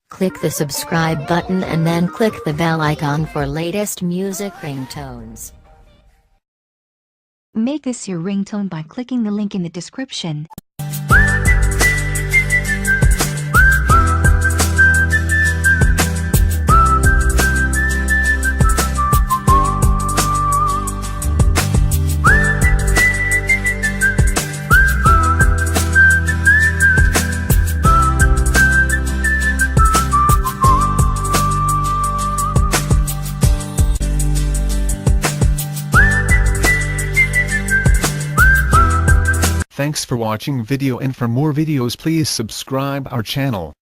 Click the subscribe button and then click the bell icon for latest music ringtones. Make this your ringtone by clicking the link in the description. Thanks for watching video, and for more videos please subscribe our channel.